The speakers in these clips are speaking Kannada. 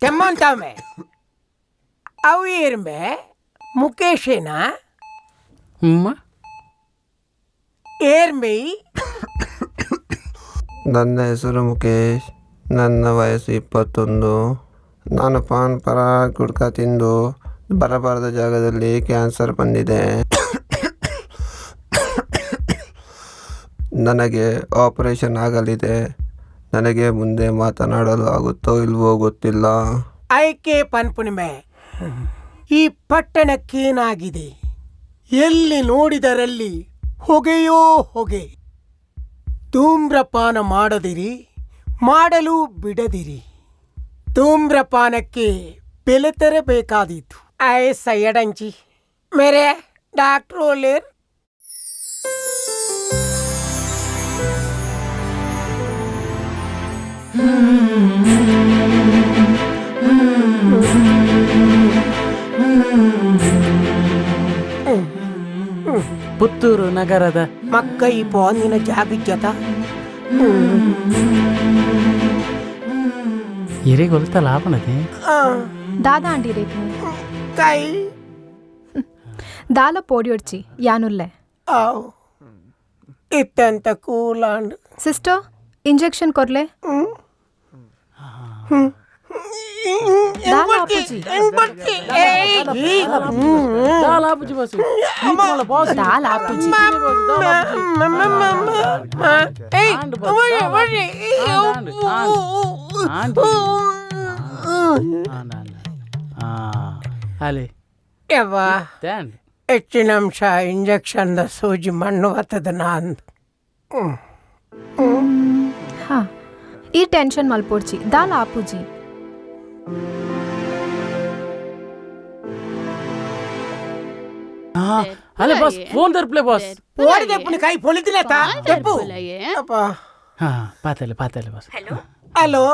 ಕೆಮ್ಮಂತಾವೆ ಅವು ಏರ್ಮೆ ಮುಖೇಶೇನಾ ಏರ್ಮೆ. ನನ್ನ ಹೆಸರು ಮುಖೇಶ್, ನನ್ನ ವಯಸ್ಸು 21. ನಾನು ಪಾನ್ ಪರಾಗ್ ಗುಟ್ಕಾ ತಿಂದು ಬರಬಾರದ ಜಾಗದಲ್ಲಿ ಕ್ಯಾನ್ಸರ್ ಬಂದಿದೆ. ನನಗೆ ಆಪರೇಷನ್ ಆಗಲಿದೆ. ನನಗೆ ಮುಂದೆ ಮಾತನಾಡಲು ಆಗುತ್ತೋ ಇಲ್ವೋ ಗೊತ್ತಿಲ್ಲ. ಐಕೆ ಪನ್ಪುಣಿಮೆ, ಈ ಪಟ್ಟಣಕ್ಕೇನಾಗಿದೆ? ಎಲ್ಲಿ ನೋಡಿದರಲ್ಲಿ ಹೊಗೆಯೋ ಹೊಗೆ. ಧೂಮ್ರಪಾನ ಮಾಡದಿರಿ, ಮಾಡಲು ಬಿಡದಿರಿ. ಧೂಮ್ರಪಾನಕ್ಕೆ ಬೆಲೆ ತೆರಬೇಕಾದೀತು. ಸೈಯಡಂಚಿ ಮೇರೆ ಡಾಕ್ಟ್ರು ಒಳ್ಳೆಯರ್. ಪುತ್ತೂರು ನಗರದ ಮಕ್ಕೈ ಪೋಂದಿನ ಜಾಬಿಜ್ಜತ ಇರಿಗೊಲ್ತ ಲಾಭನದೆ దాదా అండి రేపు ಕೈ దాలో పోడియొచ్చి యానుల్లే ಇತ್ತಂತ ಕೂಲಾಂಡ್ ಸಿಸ್ಟರ್ ಇಂಜೆಕ್ಷನ್ ಕೊರ್ಲೆ ಹೆಚ್ಚಿನ ಅಂಶ ಇಂಜೆಕ್ಷನ್ ಸೂಜಿ ಮಣ್ಣು ಬರ್ತದ ನಂದು. ಹಾ ಈ ಟೆನ್ಷನ್ ಮಲ್ಪೋಡ್ಚಿ ದಾಲ ಆಪುಜಿ. ಅಲೆ ಬಾಸ್ ಫೋನ್ ದರ್ಪ್ಲೆ ಬಾಸ್ ಓಡಿದೆ ಪುಣಿ ಕೈ ಪೊಲಿದಿನತ ತೆಪ್ಪು ಅಪ್ಪ. ಹಾ ಪಾತಲೆ ಪಾತಲೆ ಬಾಸ್. ಹಲೋ ಹಲೋ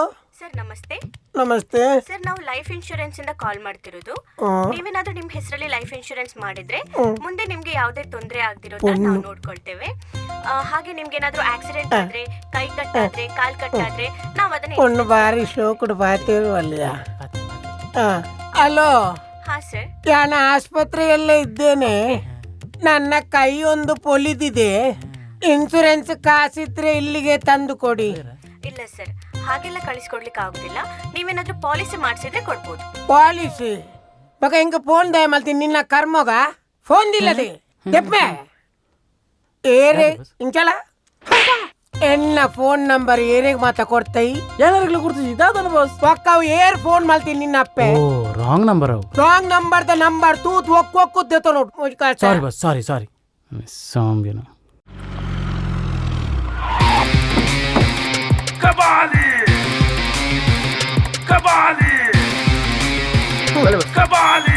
ಸರ್, ನಮಸ್ತೆ. ನಮಸ್ತೆ ಸರ್, ನಾವು ಲೈಫ್ ಇನ್ಶೂರೆನ್ಸ್ ಇಂದ ಕಾಲ್ ಮಾಡ್ತಿರೋದು. ನೀವೇನಾದ್ರೂ ನಿಮ್ ಹೆಸರಲ್ಲಿ ಲೈಫ್ ಇನ್ಶೂರೆನ್ಸ್ ಮಾಡಿದ್ರೆ ಮುಂದೆ ನಿಮ್ಗೆ ಯಾವುದೇ ತೊಂದರೆ ಆಗದಿರೋದನ್ನ ನಾವು ನೋಡ್ಕೊಳ್ತೇವೆ. ಹಾಗೆ ನಿಮ್ಗೆ ಏನಾದ್ರೂ ಆಕ್ಸಿಡೆಂಟ್ ಆದ್ರೆ, ಕೈ ಕಟ್ಟಾದ್ರೆ, ಕಾಲ್ ಕಟ್ಟಾದ್ರೆ ನಾವು ಅದನ್ನ ಒಂದು ಬಾರಿ ಶೋಕುಡು ಬಾತಿರು ಅಲ್ಲಿಯ. ಹಲೋ, ಹಾ ಸರ್. ನಾನು ಆಸ್ಪತ್ರೆಯಲ್ಲೇ ಇದ್ದೇನೆ. ನನ್ನ ಕೈ ಒಂದು ಪೊಲಿದಿದೆ. ಇನ್ಸೂರೆನ್ಸ್ ಕಾಸಿದ್ರೆ ಇಲ್ಲಿಗೆ ತಂದು ಕೊಡಿ. ಇಲ್ಲ ಸರ್, ಹಾಗೆಲ್ಲ ಕಳಿಸ್ಕೊಡ್ಲಿಕ್ಕೆ ಆಗುದಿಲ್ಲ. ನೀವೇನಾದ್ರೂ ಪಾಲಿಸಿ ಮಾಡಿಸಿದ್ರೆ ಕೊಡ್ಬೋದು. ಪಾಲಿಸಿ ಮಗ ಹಿಂಗ ಫೋನ್ ದಯ ಮಲ್ತೀನಿ ನಿನ್ನ ಕರ್ಮೋಗ ಫೋನ್ ದಿಲ್ಲದೆ ಎಪ್ಪೆ ಏರೆ ಇಂಚಲ ಎನ್ನ ಫೋನ್ ನಂಬರ್ ಏರೆಗೆ ಮಾತಾ ಕೊಡ್ತೈ ಏನಾರಗ್ಲ ಗುರ್ತಿಸಿ ದಾದನ ಬಾಸ್ ಒಕ್ಕವು ಏರ್ ಫೋನ್ ಮಲ್ತೀನಿ ನಿನ್ನ ಅಪ್ಪೆ. ಓ ರಾಂಗ್ ನಂಬರ್ ಅವು. ರಾಂಗ್ ನಂಬರ್ ದ ನಂಬರ್ ತೂತ್ ಒಕ್ಕುದ್ದೇತ ನೋಡು. ಸಾರಿ ಬಾಸ್, ಸಾರಿ ಸಾರಿ. ಸಾಂಬಿನ ಕಬಾಲಿ ಕಬಾಲಿ ಕಬಾಲಿ.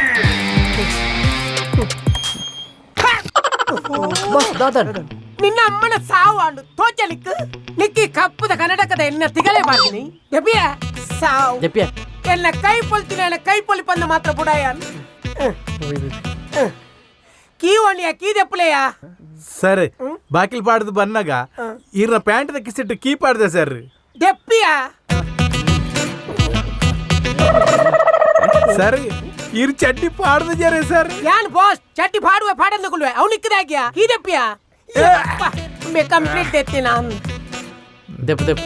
ನಿನ್ನ ಅಮ್ಮನ ಸಾವು ಅಂಡು ತೋಚಲಿಕ್ಕೆ ನಿಕ್ಕಿ ಕಪ್ಪದ ಕನ್ನಡಕದ ಎನ್ನ ತಿಗಲೇ ಮಾಡ್ತೀನಿ. ಎಬ್ಬಿಯ ಸಾವು ಎನ್ನ ಕೈ ಪೊಲ್ತೀನಿ. ಎನ್ನ ಕೈ ಪೊಲಿ ಪಂದ ಮಾತ್ರ ಬುಡಾಯ ಕೀ ಒಣಿಯ ಕೀ ದೆಪ್ಪಲೆಯ ಸರ್. ಬಾಕಿಲ್ ಪಾಡ್ದು ಬಂದಾಗ ಇರ್ನ ಪ್ಯಾಂಟ್ ಕಿಸಿಟ್ಟು ಕೀ ಪಾಡ್ದೆ ಸರ್. ದೆಪ್ಪಿಯ ಸರ್ ಇರ್ ಚಡ್ಡಿ ಪಾಡ್ದು ಜರೆ ಸರ್. ಯಾನ್ ಬಾಸ್ ಚಟ್ಟಿ ಪಾಡುವೆ ಪಾಡಂದ ಕುಲ್ವೆ ಅವನಿಕ್ಕದಾಗ್ಯ ಕೀ ದೆಪ್ಪಿಯ ಕಂಪ್ಲೀಟ್ ಎತ್ತಿ ನಾನು ದೆಪ್ಪ ದೆಪ್ಪ.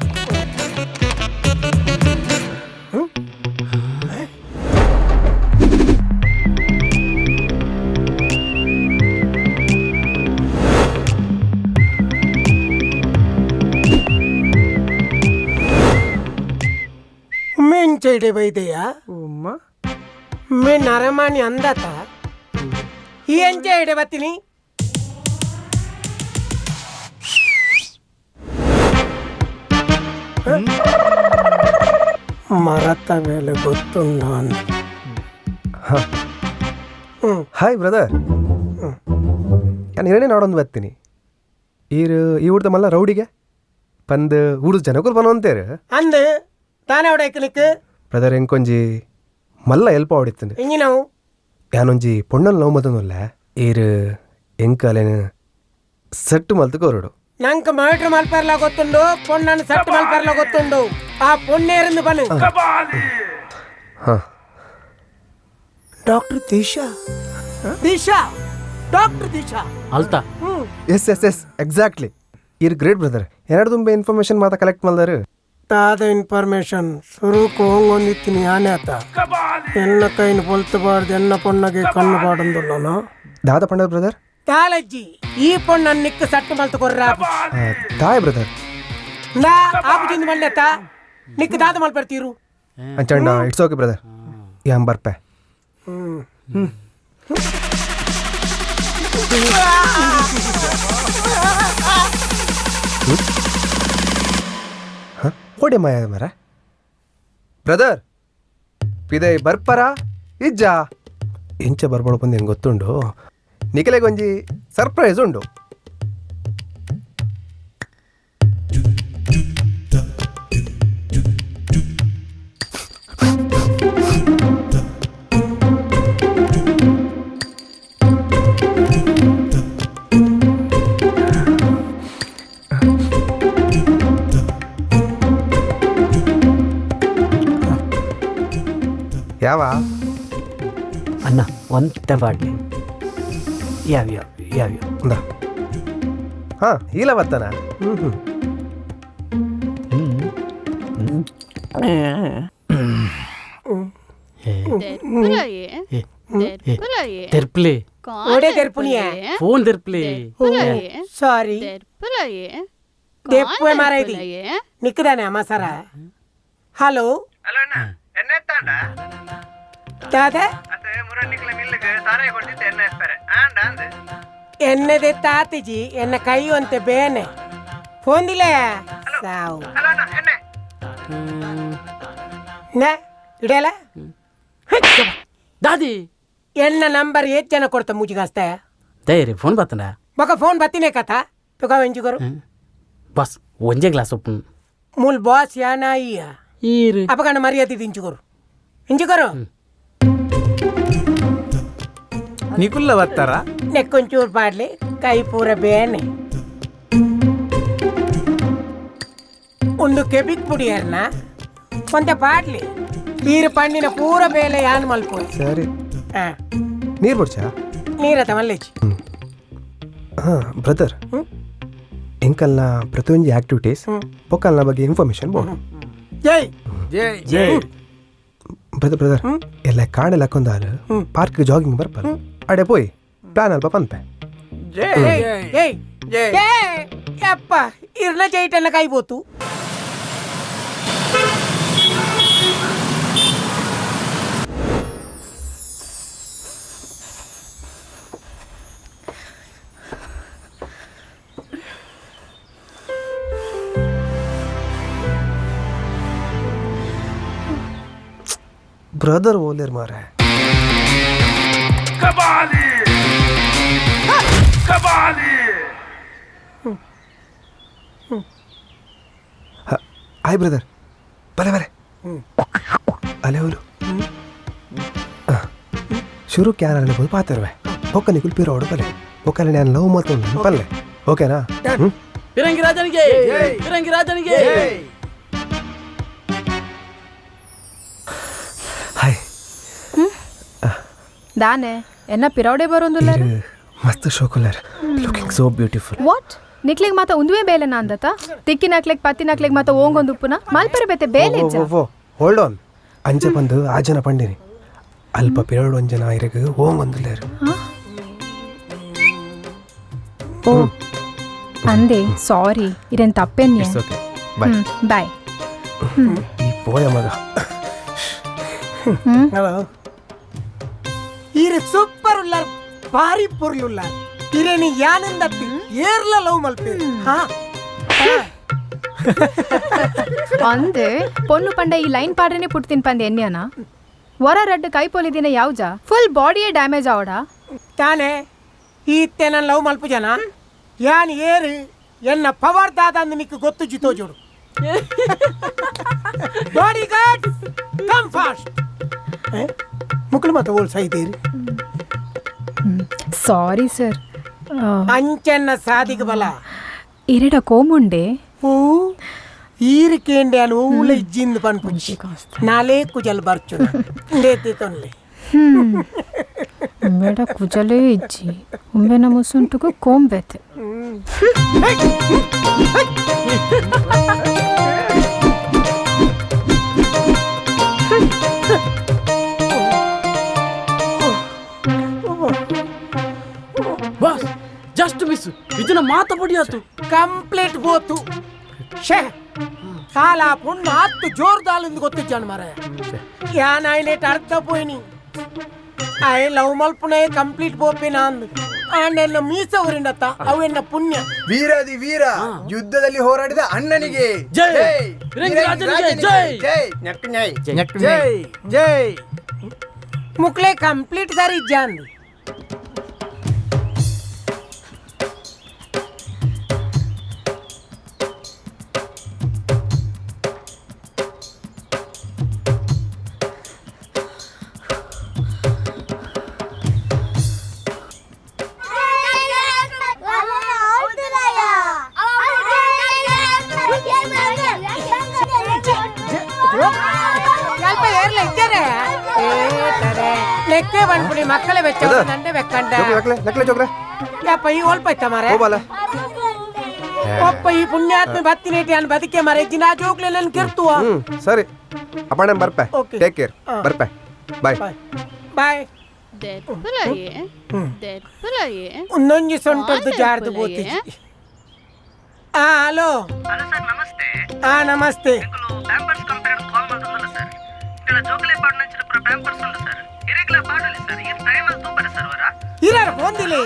ಮೆಂಚೈಡೆ ಬೈದೆಯಾ ಮೇ ನರಮಾಣಿ ಅಂದತ ಈ ಎಂಚೈಡೆ ಬತ್ತೀನಿ. ಮರತ ಮೇಲೆ ಗೊತ್ತುಂಡ ಹಾಯ್ ಬ್ರದರ್, ನಾನು ಏನೇ ನೋಡೊಂದು ಬರ್ತೀನಿ. ಈ ಊಟದ ಮಲ್ಲ ರೌಡಿಗೆ ಪಂದು ಊಟದ ಜನಕ್ಕೂ ಬನೋ ಅಂತೇರು ಅಂದು ತಾನೇ ಹೊಡೆಯಕ್ಕೆ ಬ್ರದರ್ ಎಂಕೊಂಜಿ ಮಲ್ಲ ಎಲ್ಪ ಹೊಡಿತೀನಿ. ಹಿಂಗಿ ನಾವು ಯಾನೊಂಜಿ ಪೊಣ್ಣಲ್ಲಿ ನೋವು ಮತ್ತೊಂದಲ್ಲ ಈರು ಎಂಕಾಲೇನು ಸೆಟ್ಟು ಮಲ್ತಕ್ಕೆ ಹೊರಡು ನಂಗೆ ಮೈಟ್ರ್ ಮಲ್ಪರ್ಲ ಗೊತ್ತುಂಡು ಪೊಣ್ಣನ್ನು ಸಟ್ ಮಲ್ಪರ್ಲ ಗೊತ್ತುಂಡು ಆ ಪೊಣ್ಣೇರಿಂದ ಬನ್ನು ಹಾಂ ಡಾಕ್ಟರ್ ದಿಶಾ ದಿಶಾ ಡಾಕ್ಟರ್ ದಿಶಾ ಅಲ್ತಾ ಎಸ್ ಎಸ್ ಎಸ್ ಎಕ್ಸಾಕ್ಟ್ಲಿ ಇರ್ ಗ್ರೇಟ್ ಬ್ರದರ್ ಎರಡು ತುಂಬ ಇನ್ಫಾರ್ಮೇಶನ್ ಮಾತಾ ಕಲೆಕ್ಟ್ ಮಾಡಿದಾರೆ ತಾದ ಇನ್ಫಾರ್ಮೇಶನ್ ಸುರುಕು ಹೋಗೊಂದಿತ್ತೀನಿ ಆನೆ ಆತ ಎನ್ನ ಕೈನ ಪೊಲ್ತಬಾರ್ದು ಎನ್ನ ಪೊಣ್ಣಗೆ ಕಣ್ಣು ಬಾಡಂದು ನಾನು ದಾದ ಪಂಡ ಬ್ರದರ್ ತಾಲಜ್ಜಿ ಈ ಪೊಣ್ಣನ್ನು ನಿಕ್ಕ ಸಟ್ಟು ಮಲ್ತು ಕೊರ್ರ ತಾಯ್ ಬ್ರದರ್ ನಾ ಆಪುಜಿಂದ ಮಲ್ಲೆತ್ತ ನಿಕ್ಕ ದಾದ ಮಲ್ಪರ್ತೀರು ಅಂಚಂಡ ಇಟ್ಸ್ ಓಕೆ ಬ್ರದರ್ ಯಾಂ ಬರ್ಪೆ ಓಡೆ ಮಾಯ ಮರ ಬ್ರದರ್ ಪಿದೆ ಬರ್ಪರ ಇಜ್ಜ ಇಂಚ ಬರ್ಬಾಳು ಬಂದು ಏನು ಗೊತ್ತುಂಡು ನಿಖಿಲೆಗೊಂಜಿ ಸರ್ಪ್ರೈಸ್ ಉಂಡು ಯಾವ ಅಣ್ಣ ಒಂದೇ ಬಾಡ್ಲಿ ಯಾವ್ಯಾವ ಅಂದ ಹಾಂ ಇಲ್ಲ ಬರ್ತಾನ ತೆರ್ಪ್ಲಿ ಓಡೆ ತೆರ್ಪುನಿಯ ಫೋನ್ ತೆರ್ಪ್ಲಿ ಸಾರಿ ತೆಪ್ಪುವೆ ಮಾರ ಇದು ನಿಕ್ಕದಾನೆ ಮಸಾರ ಹಲೋ ತಾತ ಎನ್ನದೆ ತಾತಿಜಿ ಎನ್ನ ಕೈ ಅಂತೆ ಬೇನೆ ಫೋನ್ ದಿಲ್ಲ ಸಾವು ಇಡಲ್ಲ ದಾದಿ ಎನ್ನ ನಂಬರ್ ಏತ್ ಜನ ಕೊಡ್ತ ಮುಜಿಗಾಸ್ತ ತಯಾರಿ ಫೋನ್ ಬತ್ತನ ಬಕ ಫೋನ್ ಬತ್ತಿನೇ ಕಥಾ ತುಕ ಎಂಜುಗರು ಬಸ್ ಒಂಜೇ ಗ್ಲಾಸ್ ಒಪ್ಪು ಮೂಲ್ ಬಾಸ್ ಯಾನ ಅಯ್ಯ ಈರು ಅಪಗಂಡ ಮರ್ಯಾದೆ ಇಂಚುಗರು ಇಂಚುಗರು ನಿಕುಲ್ಲ ಬರ್ತಾರ ನೆಕ್ಕೊಂಚೂರು ಪಾಡ್ಲಿ ಕೈ ಪೂರ ಬೇನೆ ಒಂದು ಕೆಬಿಕ್ ಪುಡಿಯರ್ನ ಕೊಂತ ಪಾಡ್ಲಿ ನೀರು ಪಣ್ಣಿನ ಪೂರ ಬೇಲೆ ಯಾನ್ ಮಲ್ಪೋ ಸರಿ ನೀರು ಬಿಡ್ಚಾ ನೀರತ ಮಲ್ಲೇಜಿ ಹಾಂ ಬ್ರದರ್ ಎಂಕಲ್ನ ಪ್ರತಿಯೊಂದು ಆಕ್ಟಿವಿಟೀಸ್ ಪೊಕ್ಕಲ್ನ ಬಗ್ಗೆ ಇನ್ಫಾರ್ಮೇಶನ್ ಬೋಡು ಜೈ ಜೈ ಜೈ ಬ್ರದರ್ ಎಲ್ಲ ಕಾಡೆಲ್ಲ ಹಾಕೊಂಡಾಲು ಪಾರ್ಕ್ ಜಾಗಿಂಗ್ ಬರ್ಪಲ್ ಅಡೆ ಪೋಯ್ ಪ್ಲಾನ್ ಅಲ್ಪ ಪನ್ಪೆ ಜೈ ಏಯ್ ಯಪ್ಪ ಇರ್ನ ಜೈಟನ್ನ ಕೈಬೋತು ಬ್ರದರ್ ಓಲೇರ್ ಮಾರೆ ಹಾಯ್ ಬ್ರದರ್ ಬರೆ ಬರೆ ಅಲೆ ಹೋಲು ಶುರು ಕ್ಯಾನಲ್ ಹೋಗಿ ಪಾತಿರುವೆ ಒಕ್ಕ ನಿಕುಲ್ ಪಿರೋಡು ಬಲೆ ಒಕ್ಕಲ್ಲ ನಾನು ಲವ್ ಮಾತು ಪಲ್ಲೆ ಓಕೆನಾ ಪಿರಂಗಿ ರಾಜನಿಗೆ ಪಿರಂಗಿ ರಾಜನಿಗೆ ಹಾಯ್ ದಾನೆ ಎನ್ನ ಪಿರೌಡೆ ಬರೋಂದುಲ್ಲ ಮಸ್ತ್ ಶೋಕುಲರ್ ಲುಕಿಂಗ್ ಸೋ ಬ್ಯೂಟಿಫುಲ್ ವಾಟ್ ನಿಕ್ಲಿಗ್ ಮಾತ ಒಂದುವೇ ಬೇಲೆನ ಅಂದತ ತಿಕ್ಕಿ ನಕ್ಲೆಗ್ ಪತ್ತಿ ನಕ್ಲೆಗ್ ಮಾತ ಓಂಗೊಂದು ಉಪ್ಪುನ ಮಲ್ಪರೆ ಬೇತೆ ಬೇಲೆ ಹೋಲ್ಡ್ ಆನ್ ಅಂಚೆ ಬಂದು ಆ ಜನ ಪಂಡಿನಿ ಅಲ್ಪ ಪಿರೌಡ್ ಒಂಜನ ಇರಗ ಓಂಗೊಂದುಲ್ಲೇರು ಓ ಅಂದೆ ಸಾರಿ ಇರೇನ್ ತಪ್ಪೇನ್ಯ ಓಕೆ ಬಾಯ್ ಬಾಯ್ ಈ ಪೋಯ ಮಗ ಹಲೋ ಇರು ಸೂಪರ್ ಉಲ್ಲಾರ್ ಭಾರಿ ಪೊರ್ಲ್ ಉಲ್ಲಾರ್ ಇರೇನಿ ಯಾನಂದತ್ತಿ ಏರ್ಲ ಲವ್ ಮಲ್ಪೇರು ಹಾ ಅಂದೆ ಪೊಣ್ಣು ಪಂಡ ಈ ಲೈನ್ ಪಾಡ್ರೇನೆ ಪುಟ್ತಿನ್ ಪಂದೆ ಎನ್ಯಾನ ವರ ರಡ್ಡು ಕೈ ಪೊಲಿದಿನ ಯಾವ್ಜ ಫುಲ್ ಬಾಡಿಯೇ ಡ್ಯಾಮೇಜ್ ಆವಡ ತಾನೇ ಈತ್ತೆ ನನ್ನ ಲವ್ ಮಲ್ಪು ಜನ ಯಾನ್ ಏರು ಎನ್ನ ಪವರ್ ದಾದ ಅಂದು ನಿಕ್ಕು ಗೊತ್ತು ಜಿತೋ ಜೋಡು ಬಾಡಿ ಗಾರ್ಡ್ ಕಮ್ ಫಾಸ್ಟ್ ಮುಕ್ಕಳು ಮಾತ ಓಲ್ ಸೈದೇರಿ ಸಾರಿ ಸರ್ ಅಂಚೆನ್ನ ಸಾದಿಗೆ ಬಲ ಇರೆಡ ಕೋಮುಂಡೆ ಓ ಈರಿಕೇಂಡೆ ಅನು ಊಳ ಇಜ್ಜಿಂದ ಪನ್ಪುಂಚಿ ನಾಲೇ ಕುಜಲ್ ಬರ್ಚು ndeti ತೊನ್ಲೆ ಉಂಬೆಡ ಕುಜಲೇ ಇಜ್ಜಿ ಉಂಬೆನ ಮುಸುಂಟುಗು ಕೋಂಬೆತೆ ಬಾಸ್ ಜಸ್ಟ್ ಮಿಸ್ ಇದನ್ನ ಮಾತ ಬಡಿಯಾತು ಕಂಪ್ಲೀಟ್ ಬೋತು ಶೇ ಕಾಲ ಪುಣ್ಣ ಹತ್ತು ಜೋರ್ದಾಲಿಂದ ಗೊತ್ತಿಜ್ಜಾಣ ಮರ ಯಾನ್ ಆಯ್ನೇಟ್ ಅರ್ಥ ಪೋಯ್ನಿ ಆಯ್ ಲವ್ ಮಲ್ಪುಣೆ ಕಂಪ್ಲೀಟ್ ಬೋಪಿನ ಅಂದ್ ಆಂಡೆಲ್ಲ ಮೀಸ ಊರಿಂಡತ್ತ ಅವೆನ್ನ ಪುಣ್ಯ ವೀರಾದಿ ವೀರ ಯುದ್ಧದಲ್ಲಿ ಹೋರಾಡಿದ ಅಣ್ಣನಿಗೆ ಜೈ ರಂಗರಾಜನಿಗೆ ಜೈ ಜೈ ಜೈ ಮುಕ್ಲೆ ಕಂಪ್ಲೀಟ್ ಸಾರಿ ಇಜ್ಜಾಂದ್ ಲೆಕ್ಕೆ ಬಂದ್ಬಿಡಿ ಮಕ್ಕಳೇ ಬೆಚ್ಚ ನಂಡೆ ಬೆಕ್ಕಂಡ ನಕ್ಲೆ ಚೋಕ್ರೆ ಯಪ್ಪ ಈ ಒಲ್ಪೈತ ಮಾರೆ ಹೋಗಲ್ಲ ಒಪ್ಪ ಈ ಪುಣ್ಯಾತ್ಮ ಬತ್ತಿನೇಟಿ ಅನ್ ಬದುಕೆ ಮಾರೆ ಜಿನ ಜೋಗ್ಲೆ ನನ್ ಕಿರ್ತುವ ಸರಿ ಅಪ್ಪಣೆ ಬರ್ಪೆ Okay. ಟೇಕ್ ಕೇರ್ ಬರ್ಪೆ ಬಾಯ್ ಬಾಯ್ ಒಂದೊಂಜಿ ಸೊಂಟದ್ದು ಜಾರ್ದು ಬೋತಿ ಹಲೋ ನಮಸ್ತೆ ಇರಾರ ಫೋನ್ದಿಲಿ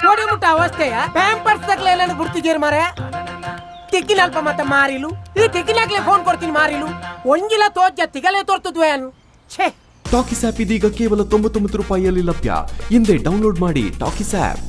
ನೋಡಿ ಮುಟ್ಟ ಅವಸ್ಥೆಯ ಪ್ಯಾಂಪರ್ಸ್ ತಗ್ಲೆಲ್ಲ ಗುರ್ತಿದ್ದೀರಿ ಮಾರೆ ತಿಕ್ಕಿನಲ್ಪ ಮತ್ತೆ ಮಾರಿಲು ಈ ತಿಕ್ಕಿನಾಗ್ಲೇ ಫೋನ್ ಕೊಡ್ತೀನಿ ಮಾರಿಲು ಒಂಜಿಲ ತೋಜ ತಿಗಲೇ ತೋರ್ತದ್ವೆ ಅನ್ ಛೇ ಟಾಕಿಸ್ ಆಪ್ ಇದೀಗ ಕೇವಲ 99 ರೂಪಾಯಿಯಲ್ಲಿ ಲಭ್ಯ. ಹಿಂದೆ ಡೌನ್ಲೋಡ್ ಮಾಡಿ ಟಾಕಿಸ್ ಆಪ್.